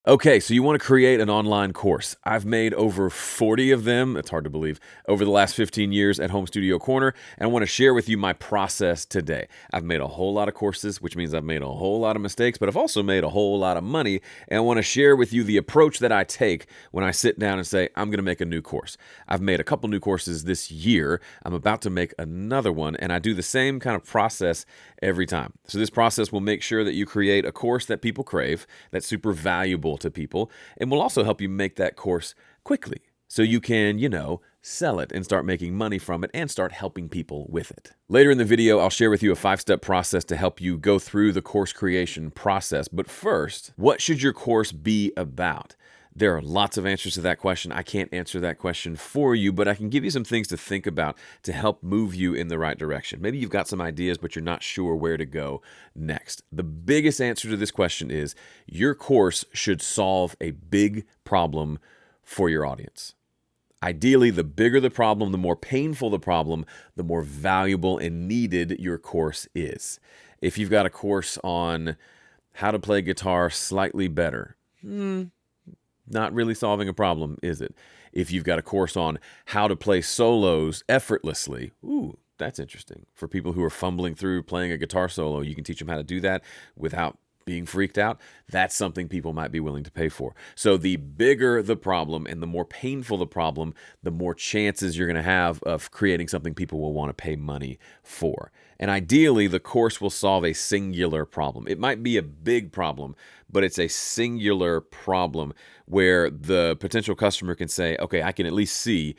Okay, so you want to create an online course. I've made over 40 of them, it's hard to believe, over the last 15 years at Home Studio Corner, and I want to share with you my process today. I've made a whole lot of courses, which means I've made a whole lot of mistakes, but I've also made a whole lot of money, and I want to share with you the approach that I take when I sit down and say, I'm going to make a new course. I've made a couple new courses this year. I'm about to make another one, and I do the same kind of process every time. So this process will make sure that you create a course that people crave, that's super valuable to people, and will also help you make that course quickly so you can, sell it and start making money from it and start helping people with it. Later in the video, I'll share with you a 5-step process to help you go through the course creation process. But first, what should your course be about? There are lots of answers to that question. I can't answer that question for you, but I can give you some things to think about to help move you in the right direction. Maybe you've got some ideas, but you're not sure where to go next. The biggest answer to this question is your course should solve a big problem for your audience. Ideally, the bigger the problem, the more painful the problem, the more valuable and needed your course is. If you've got a course on how to play guitar slightly better, not really solving a problem, is it? If you've got a course on how to play solos effortlessly, that's interesting. For people who are fumbling through playing a guitar solo, you can teach them how to do that without being freaked out. That's something people might be willing to pay for. So the bigger the problem and the more painful the problem, the more chances you're going to have of creating something people will want to pay money for. And ideally, the course will solve a singular problem. It might be a big problem, but it's a singular problem where the potential customer can say, okay, I can at least see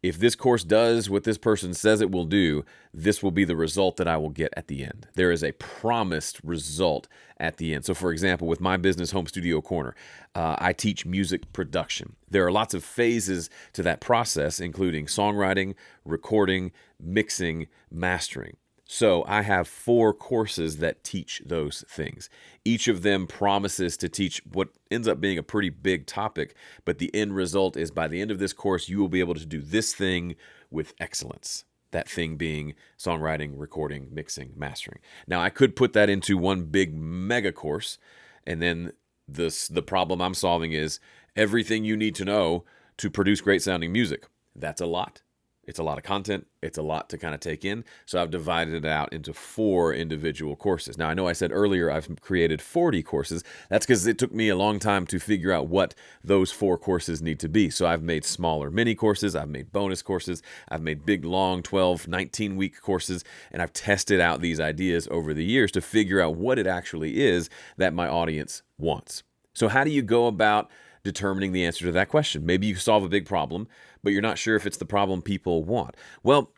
if this course does what this person says it will do, this will be the result that I will get at the end. There is a promised result at the end. So for example, with my business, Home Studio Corner, I teach music production. There are lots of phases to that process, including songwriting, recording, mixing, mastering. So I have 4 courses that teach those things. Each of them promises to teach what ends up being a pretty big topic, but the end result is by the end of this course, you will be able to do this thing with excellence. That thing being songwriting, recording, mixing, mastering. Now, I could put that into one big mega course, and then the problem I'm solving is everything you need to know to produce great sounding music. That's a lot. It's a lot of content. It's a lot to kind of take in. So I've divided it out into 4 individual courses. Now, I know I said earlier I've created 40 courses. That's because it took me a long time to figure out what those 4 courses need to be. So I've made smaller mini courses. I've made bonus courses. I've made big, long 12, 19-week courses. And I've tested out these ideas over the years to figure out what it actually is that my audience wants. So how do you go about determining the answer to that question? Maybe you solve a big problem, but you're not sure if it's the problem people want. Well,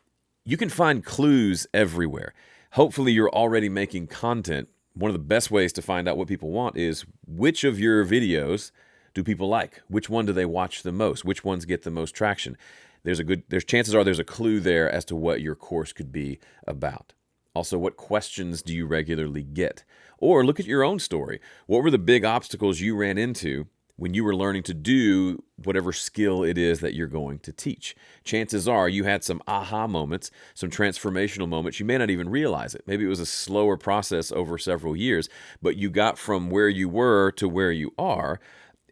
you can find clues everywhere. Hopefully, you're already making content. One of the best ways to find out what people want is which of your videos do people like? Which one do they watch the most? Which ones get the most traction? There's chances are there's a clue there as to what your course could be about. Also, what questions do you regularly get? Or look at your own story. What were the big obstacles you ran into when you were learning to do whatever skill it is that you're going to teach? Chances are you had some aha moments, some transformational moments. You may not even realize it. Maybe it was a slower process over several years, but you got from where you were to where you are.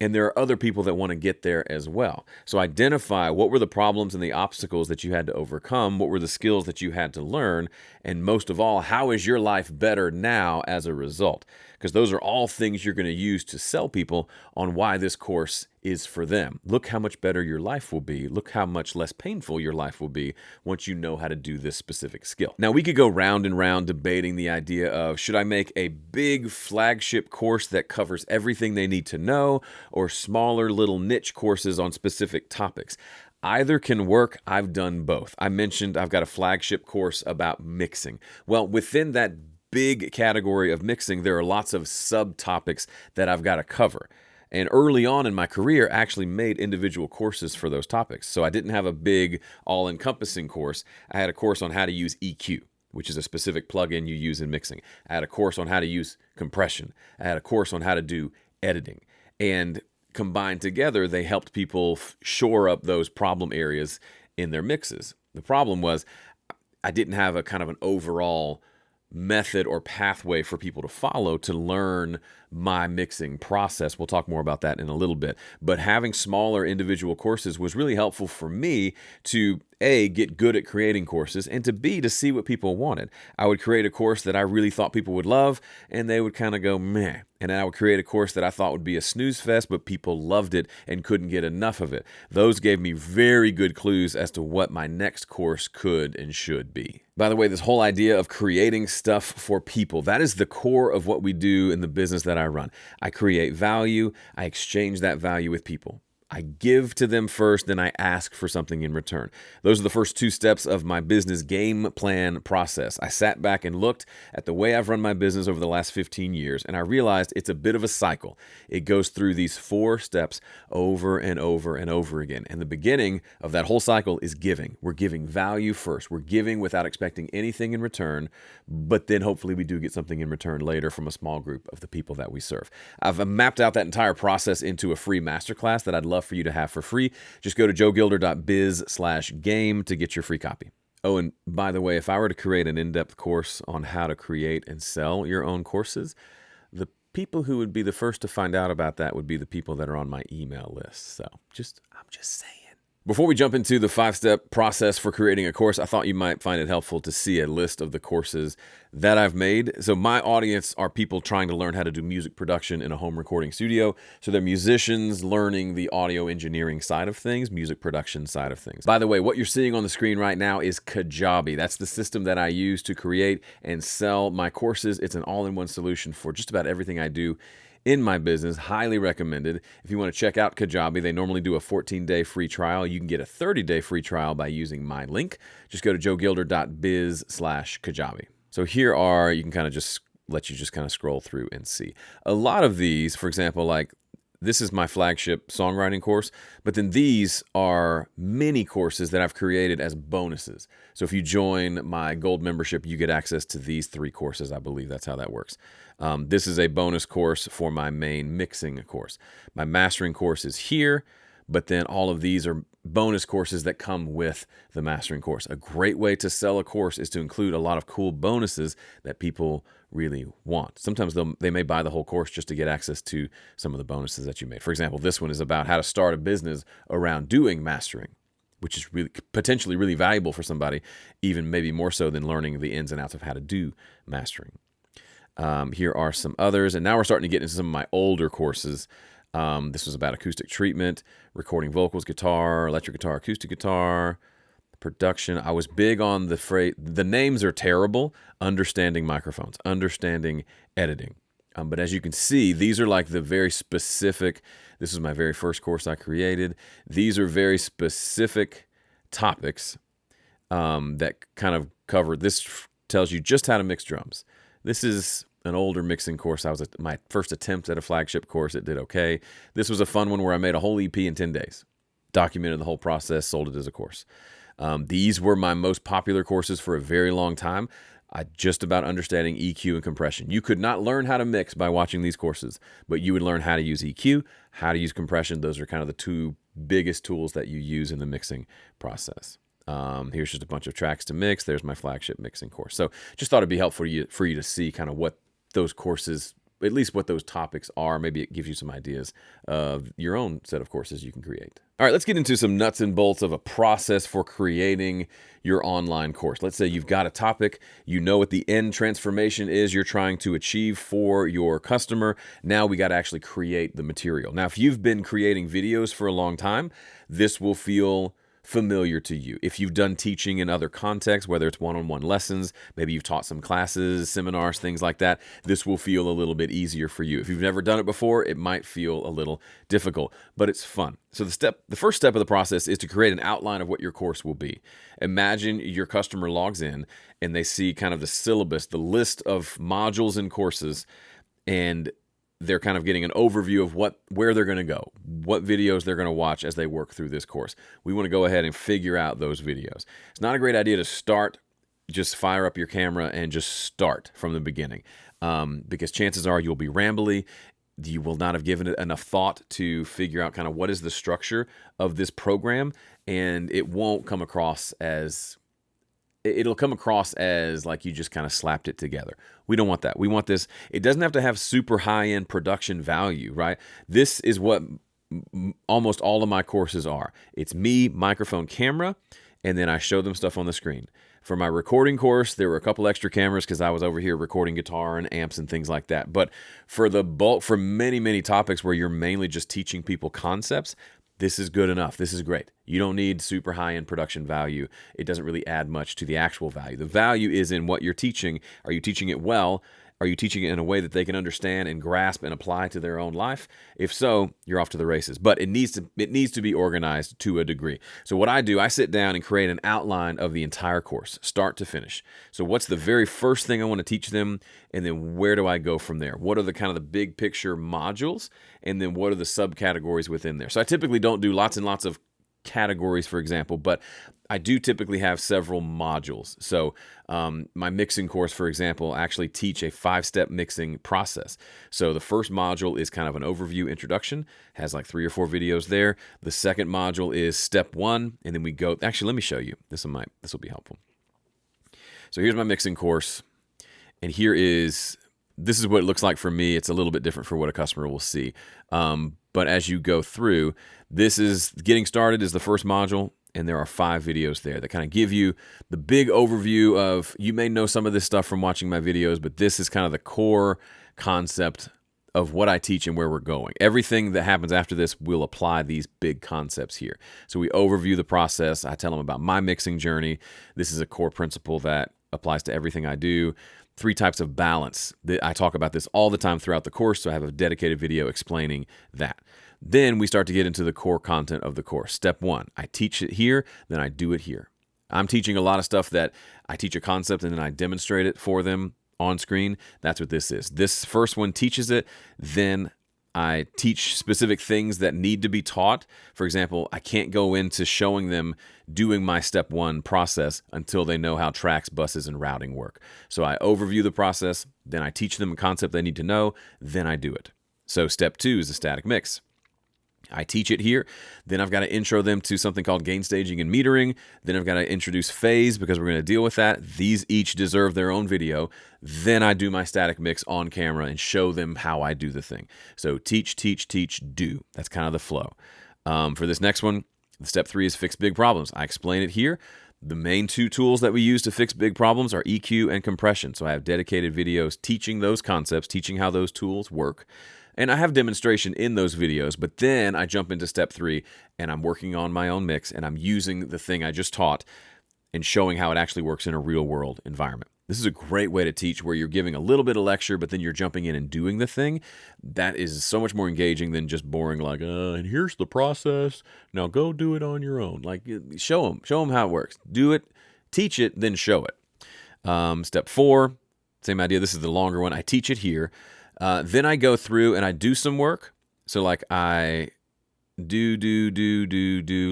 And there are other people that want to get there as well. So identify what were the problems and the obstacles that you had to overcome, what were the skills that you had to learn, and most of all, how is your life better now as a result? Because those are all things you're going to use to sell people on why this course is for them. Look how much better your life will be. Look how much less painful your life will be once you know how to do this specific skill. Now, we could go round and round debating the idea of, should I make a big flagship course that covers everything they need to know, or smaller little niche courses on specific topics? Either can work. I've done both. I mentioned I've got a flagship course about mixing. Well, within that big category of mixing, there are lots of subtopics that I've got to cover. And early on in my career, I actually made individual courses for those topics. So I didn't have a big all-encompassing course. I had a course on how to use EQ, which is a specific plugin you use in mixing. I had a course on how to use compression. I had a course on how to do editing. And combined together, they helped people shore up those problem areas in their mixes. The problem was I didn't have a kind of an overall method or pathway for people to follow to learn my mixing process. We'll talk more about that in a little bit. But having smaller individual courses was really helpful for me to A, get good at creating courses, and to B, to see what people wanted. I would create a course that I really thought people would love, and they would kind of go, meh. And then I would create a course that I thought would be a snooze fest, but people loved it and couldn't get enough of it. Those gave me very good clues as to what my next course could and should be. By the way, this whole idea of creating stuff for people, that is the core of what we do in the business that I run. I create value. I exchange that value with people. I give to them first, then I ask for something in return. Those are the first two steps of my business game plan process. I sat back and looked at the way I've run my business over the last 15 years, and I realized it's a bit of a cycle. It goes through these 4 steps over and over and over again. And the beginning of that whole cycle is giving. We're giving value first. We're giving without expecting anything in return, but then hopefully we do get something in return later from a small group of the people that we serve. I've mapped out that entire process into a free masterclass that I'd love for you to have for free. Just go to joegilder.biz/game to get your free copy. Oh, and by the way, if I were to create an in-depth course on how to create and sell your own courses, the people who would be the first to find out about that would be the people that are on my email list. So I'm just saying. Before we jump into the 5-step process for creating a course, I thought you might find it helpful to see a list of the courses that I've made. So my audience are people trying to learn how to do music production in a home recording studio. So they're musicians learning the audio engineering side of things, music production side of things. By the way, what you're seeing on the screen right now is Kajabi. That's the system that I use to create and sell my courses. It's an all-in-one solution for just about everything I do in my business. Highly recommended. If you want to check out Kajabi, they normally do a 14-day free trial. You can get a 30-day free trial by using my link. Just go to joegilder.biz/Kajabi. So here are, you can kind of just let you just kind of scroll through and see. A lot of these, for example, like this is my flagship songwriting course, but then these are mini courses that I've created as bonuses. So if you join my gold membership, you get access to these 3 courses. I believe that's how that works. This is a bonus course for my main mixing course. My mastering course is here, but then all of these are bonus courses that come with the mastering course. A great way to sell a course is to include a lot of cool bonuses that people really want. Sometimes they may buy the whole course just to get access to some of the bonuses that you made. For example, this one is about how to start a business around doing mastering, which is really potentially really valuable for somebody, even maybe more so than learning the ins and outs of how to do mastering. Here are some others, and now we're starting to get into some of my older courses. This was about acoustic treatment, recording vocals, guitar, electric guitar, acoustic guitar, production. I was big on the phrase, the names are terrible, understanding microphones, understanding editing. But as you can see, these are like the very specific, this is my very first course I created. These are very specific topics that kind of cover, this tells you just how to mix drums. This is an older mixing course. I was at my first attempt at a flagship course. It did okay. This was a fun one where I made a whole EP in 10 days, documented the whole process, sold it as a course. These were my most popular courses for a very long time. Just about understanding EQ and compression. You could not learn how to mix by watching these courses, but you would learn how to use EQ, how to use compression. Those are kind of the 2 biggest tools that you use in the mixing process. Here's just a bunch of tracks to mix. There's my flagship mixing course. So just thought it'd be helpful for you to see kind of what those courses, at least what those topics are. Maybe it gives you some ideas of your own set of courses you can create. All right, let's get into some nuts and bolts of a process for creating your online course. Let's say you've got a topic, you know what the end transformation is you're trying to achieve for your customer. Now we got to actually create the material. Now, if you've been creating videos for a long time, this will feel familiar to you. If you've done teaching in other contexts, whether it's one-on-one lessons, maybe you've taught some classes, seminars, things like that, this will feel a little bit easier for you. If you've never done it before, it might feel a little difficult, but it's fun. So the first step of the process is to create an outline of what your course will be. Imagine your customer logs in and they see kind of the syllabus, the list of modules and courses, and they're kind of getting an overview of where they're going to go, what videos they're going to watch as they work through this course. We want to go ahead and figure out those videos. It's not a great idea to just fire up your camera and just start from the beginning, because chances are you'll be rambly. You will not have given it enough thought to figure out kind of what is the structure of this program, and it won't come across as it'll come across as like you just kind of slapped it together. We don't want that. We want this. It doesn't have to have super high-end production value, right? This is what almost all of my courses are. It's me, microphone, camera, and then I show them stuff on the screen. For my recording course, there were a couple extra cameras because I was over here recording guitar and amps and things like that. But for the bulk, for many, many topics where you're mainly just teaching people concepts, this is good enough. This is great. You don't need super high-end production value. It doesn't really add much to the actual value. The value is in what you're teaching. Are you teaching it well? Are you teaching it in a way that they can understand and grasp and apply to their own life? If so, you're off to the races. But it needs to be organized to a degree. So what I do, I sit down and create an outline of the entire course, start to finish. So what's the very first thing I want to teach them? And then where do I go from there? What are the kind of the big picture modules? And then what are the subcategories within there? So I typically don't do lots and lots of categories, for example, but I do typically have several modules. So my mixing course, for example, I actually teach a 5-step mixing process. So the first module is kind of an overview introduction, has like 3 or 4 videos there. The second module is step 1, and then we go, actually, let me show you. This will be helpful. So here's my mixing course, and this is what it looks like for me. It's a little bit different for what a customer will see. But as you go through, this is getting started is the first module, and there are 5 videos there that kind of give you the big overview of, you may know some of this stuff from watching my videos, but this is kind of the core concept of what I teach and where we're going. Everything that happens after this will apply these big concepts here. So we overview the process. I tell them about my mixing journey. This is a core principle that applies to everything I do. 3 types of balance. I talk about this all the time throughout the course, so I have a dedicated video explaining that. Then we start to get into the core content of the course. Step 1, I teach it here, then I do it here. I'm teaching a lot of stuff that I teach a concept and then I demonstrate it for them on screen. That's what this is. This first one teaches it, then I teach specific things that need to be taught. For example, I can't go into showing them doing my step 1 process until they know how tracks, buses, and routing work. So I overview the process, then I teach them a concept they need to know, then I do it. So step 2 is a static mix. I teach it here, then I've got to intro them to something called gain staging and metering, then I've got to introduce phase because we're going to deal with that. These each deserve their own video. Then I do my static mix on camera and show them how I do the thing. So teach, teach, teach, do. That's kind of the flow. For this next one, the step 3 is fix big problems. I explain it here. The main 2 tools that we use to fix big problems are EQ and compression. So I have dedicated videos teaching those concepts, teaching how those tools work. And I have demonstration in those videos, but then I jump into step 3 and I'm working on my own mix and I'm using the thing I just taught and showing how it actually works in a real world environment. This is a great way to teach where you're giving a little bit of lecture, but then you're jumping in and doing the thing. That is so much more engaging than just boring like, and here's the process. Now go do it on your own. Like show them how it works. Do it, teach it, then show it. Step 4, same idea. This is the longer one. I teach it here. Then I go through and I do some work. So like I do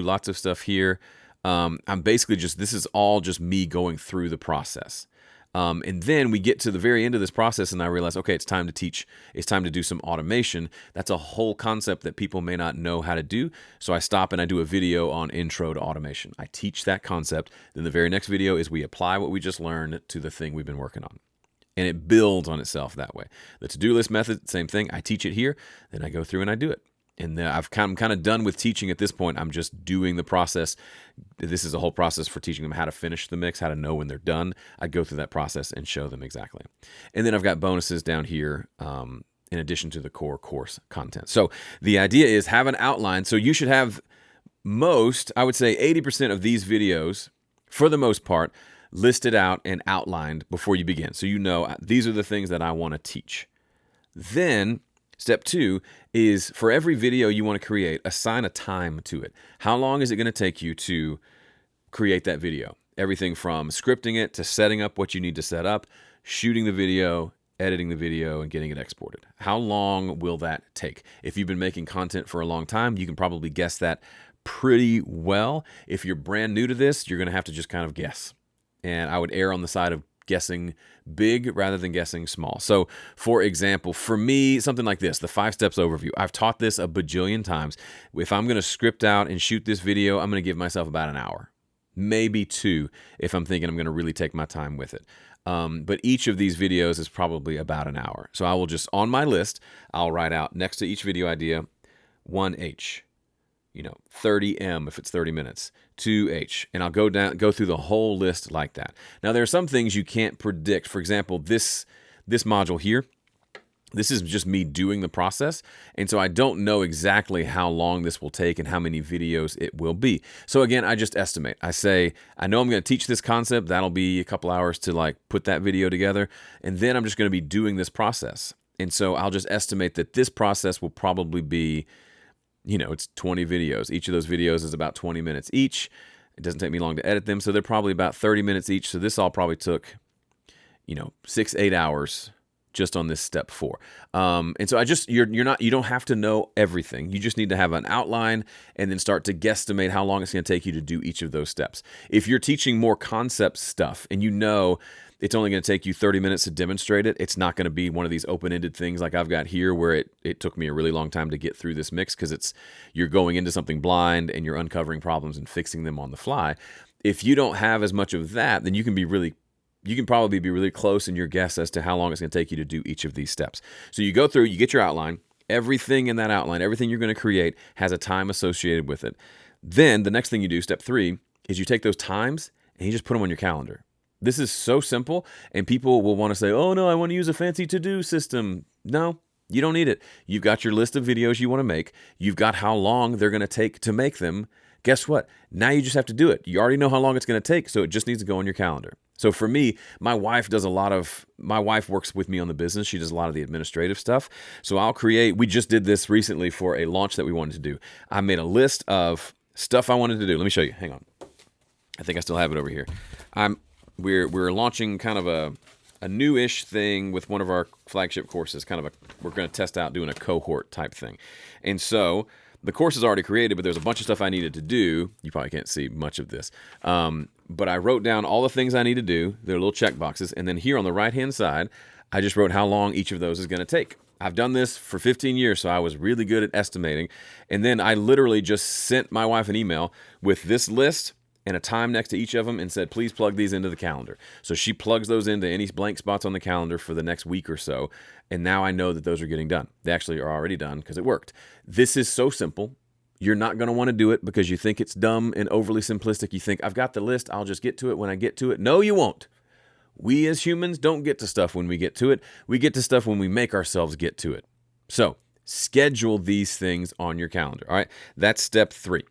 lots of stuff here. I'm basically this is all just me going through the process. And then we get to the very end of this process and I realize, okay, it's time to teach. It's time to do some automation. That's a whole concept that people may not know how to do. So I stop and I do a video on intro to automation. I teach that concept. Then the very next video is we apply what we just learned to the thing we've been working on. And it builds on itself that way. The to-do list method, same thing. I teach it here, then I go through and I do it. And I'm kind of done with teaching at this point. I'm just doing the process. This is a whole process for teaching them how to finish the mix, how to know when they're done. I go through that process and show them exactly. And then I've got bonuses down here in addition to the core course content. So the idea is have an outline. So you should have I would say 80% of these videos, for the most part, listed out and outlined before you begin. So you know these are the things that I want to teach. Then step 2 is for every video you want to create, assign a time to it. How long is it going to take you to create that video? Everything from scripting it to setting up what you need to set up, shooting the video, editing the video, and getting it exported. How long will that take? If you've been making content for a long time, you can probably guess that pretty well. If you're brand new to this, you're going to have to just kind of guess. And I would err on the side of guessing big rather than guessing small. So, for example, for me, something like this, the 5 steps overview. I've taught this a bajillion times. If I'm going to script out and shoot this video, I'm going to give myself about an hour. maybe 2 if I'm thinking I'm going to really take my time with it. But each of these videos is probably about an hour. So I will just, on my list, I'll write out next to each video idea, 1H, 30M if it's 30 minutes, 2H, and I'll go through the whole list like that. Now, there are some things you can't predict. For example, this module here, this is just me doing the process, and so I don't know exactly how long this will take and how many videos it will be. So again, I just estimate. I say, I know I'm going to teach this concept. That'll be a couple hours to like put that video together, and then I'm just going to be doing this process. And so I'll just estimate that this process will probably be, it's 20 videos. Each of those videos is about 20 minutes each. It doesn't take me long to edit them, so they're probably about 30 minutes each. So this all probably took, 6-8 hours just on this step 4. And so you don't have to know everything. You just need to have an outline and then start to guesstimate how long it's going to take you to do each of those steps. If you're teaching more concept stuff and it's only going to take you 30 minutes to demonstrate it, it's not going to be one of these open-ended things like I've got here where it took me a really long time to get through this mix because you're going into something blind and you're uncovering problems and fixing them on the fly. If you don't have as much of that, then you can probably be really close in your guess as to how long it's going to take you to do each of these steps. So you go through, you get your outline. Everything in that outline, everything you're going to create has a time associated with it. Then the next thing you do, step 3, is you take those times and you just put them on your calendar. This is so simple, and people will want to say, oh no, I want to use a fancy to-do system. No, you don't need it. You've got your list of videos you want to make. You've got how long they're going to take to make them. Guess what? Now you just have to do it. You already know how long it's going to take, so it just needs to go on your calendar. So for me, my wife works with me on the business. She does a lot of the administrative stuff. So we just did this recently for a launch that we wanted to do. I made a list of stuff I wanted to do. Let me show you. Hang on. I think I still have it over here. We're launching kind of a new-ish thing with one of our flagship courses. We're going to test out doing a cohort type thing. And so the course is already created, but there's a bunch of stuff I needed to do. You probably can't see much of this. But I wrote down all the things I need to do. They're little check boxes. And then here on the right-hand side, I just wrote how long each of those is going to take. I've done this for 15 years, so I was really good at estimating. And then I literally just sent my wife an email with this list and a time next to each of them and said, please plug these into the calendar. So she plugs those into any blank spots on the calendar for the next week or so. And now I know that those are getting done. They actually are already done because it worked. This is so simple. You're not going to want to do it because you think it's dumb and overly simplistic. You think, I've got the list. I'll just get to it when I get to it. No, you won't. We as humans don't get to stuff when we get to it. We get to stuff when we make ourselves get to it. So schedule these things on your calendar. All right. That's step 3.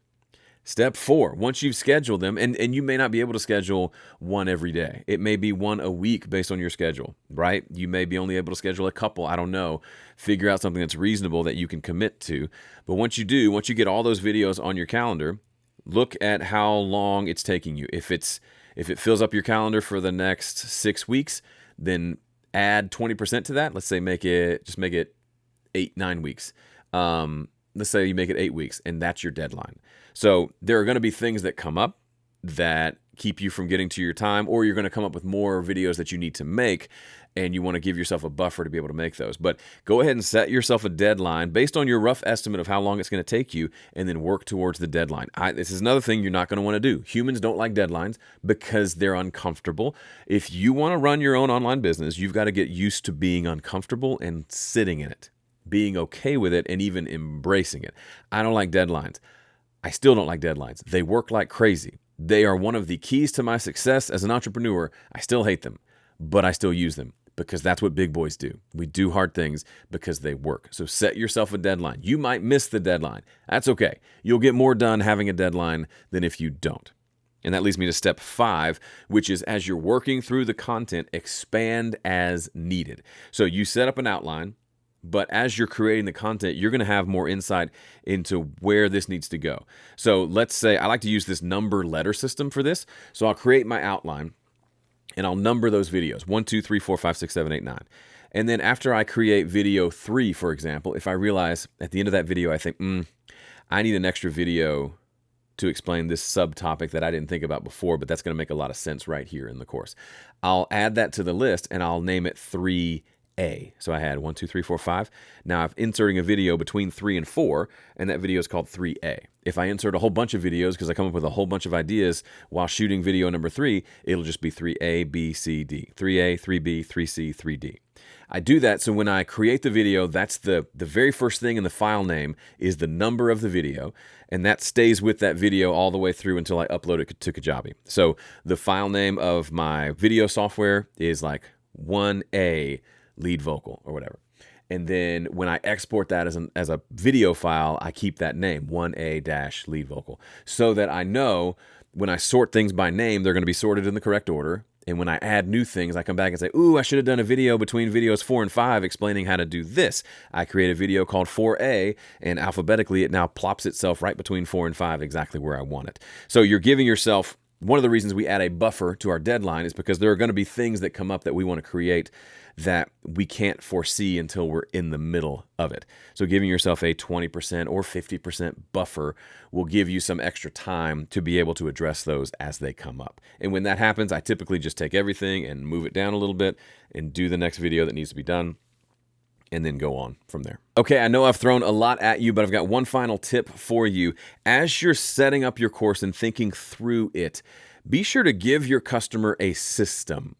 Step 4, once you've scheduled them, and you may not be able to schedule one every day. It may be one a week based on your schedule, right? You may be only able to schedule a couple. I don't know. Figure out something that's reasonable that you can commit to. But once you get all those videos on your calendar, look at how long it's taking you. If it fills up your calendar for the next 6 weeks, then add 20% to that. Let's say make it 8-9 weeks. Let's say you make it 8 weeks, and that's your deadline. So there are going to be things that come up that keep you from getting to your time, or you're going to come up with more videos that you need to make, and you want to give yourself a buffer to be able to make those. But go ahead and set yourself a deadline based on your rough estimate of how long it's going to take you, and then work towards the deadline. This is another thing you're not going to want to do. Humans don't like deadlines because they're uncomfortable. If you want to run your own online business, you've got to get used to being uncomfortable and sitting in it, being okay with it, and even embracing it. I don't like deadlines. I still don't like deadlines. They work like crazy. They are one of the keys to my success as an entrepreneur. I still hate them, but I still use them because that's what big boys do. We do hard things because they work. So set yourself a deadline. You might miss the deadline. That's okay. You'll get more done having a deadline than if you don't. And that leads me to step 5, which is as you're working through the content, expand as needed. So you set up an outline, but as you're creating the content, you're going to have more insight into where this needs to go. So let's say I like to use this number letter system for this. So I'll create my outline and I'll number those videos 1, 2, 3, 4, 5, 6, 7, 8, 9. And then after I create video 3, for example, if I realize at the end of that video, I think, I need an extra video to explain this subtopic that I didn't think about before, but that's going to make a lot of sense right here in the course. I'll add that to the list and I'll name it 3A. So I had 1, 2, 3, 4, 5. Now I'm inserting a video between 3 and 4, and that video is called 3A. If I insert a whole bunch of videos because I come up with a whole bunch of ideas while shooting video number 3, it'll just be 3A, B, C, D. 3A, 3B, 3C, 3D. I do that so when I create the video, that's the very first thing in the file name is the number of the video, and that stays with that video all the way through until I upload it to Kajabi. So the file name of my video software is like 1A lead vocal or whatever. And then when I export that as a video file, I keep that name, 1A-lead vocal, so that I know when I sort things by name, they're going to be sorted in the correct order. And when I add new things, I come back and say, ooh, I should have done a video between videos 4 and 5 explaining how to do this. I create a video called 4A, and alphabetically, it now plops itself right between 4 and 5 exactly where I want it. So you're giving yourself, one of the reasons we add a buffer to our deadline is because there are going to be things that come up that we want to create that we can't foresee until we're in the middle of it. So giving yourself a 20% or 50% buffer will give you some extra time to be able to address those as they come up. And when that happens, I typically just take everything and move it down a little bit and do the next video that needs to be done, and then go on from there. Okay, I know I've thrown a lot at you, but I've got one final tip for you. As you're setting up your course and thinking through it, be sure to give your customer a system.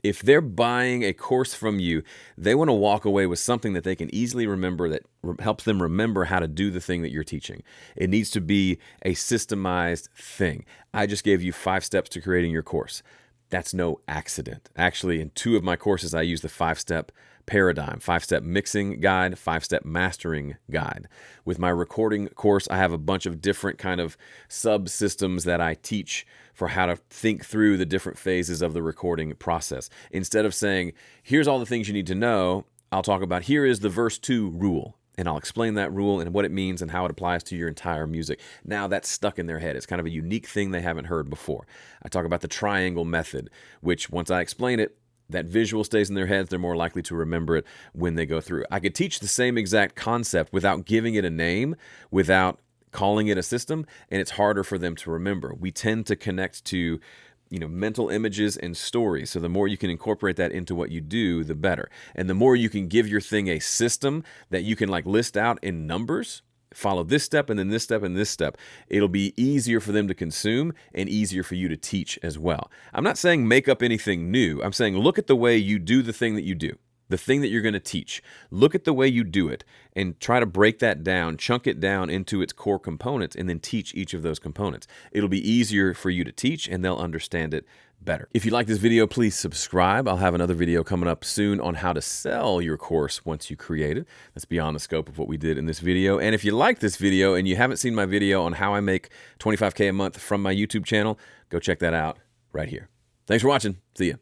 If they're buying a course from you, they want to walk away with something that they can easily remember that helps them remember how to do the thing that you're teaching. It needs to be a systemized thing. I just gave you 5 steps to creating your course. That's no accident. Actually, in 2 of my courses, I use the 5-step paradigm, 5-step mixing guide, 5-step mastering guide. With my recording course, I have a bunch of different kind of subsystems that I teach for how to think through the different phases of the recording process. Instead of saying, here's all the things you need to know, I'll talk about, here is the verse 2 rule. And I'll explain that rule and what it means and how it applies to your entire music. Now that's stuck in their head. It's kind of a unique thing they haven't heard before. I talk about the triangle method, which once I explain it, that visual stays in their heads. They're more likely to remember it when they go through. I could teach the same exact concept without giving it a name, without calling it a system, and it's harder for them to remember. We tend to connect to mental images and stories. So the more you can incorporate that into what you do, the better. And the more you can give your thing a system that you can list out in numbers, follow this step and then this step and this step, it'll be easier for them to consume and easier for you to teach as well. I'm not saying make up anything new. I'm saying look at the way you do the thing that you do. The thing that you're going to teach, look at the way you do it and try to break that down, chunk it down into its core components, and then teach each of those components. It'll be easier for you to teach, and they'll understand it better. If you like this video, please subscribe. I'll have another video coming up soon on how to sell your course once you create it. That's beyond the scope of what we did in this video. And if you like this video and you haven't seen my video on how I make $25K a month from my YouTube channel, go check that out right here. Thanks for watching. See ya.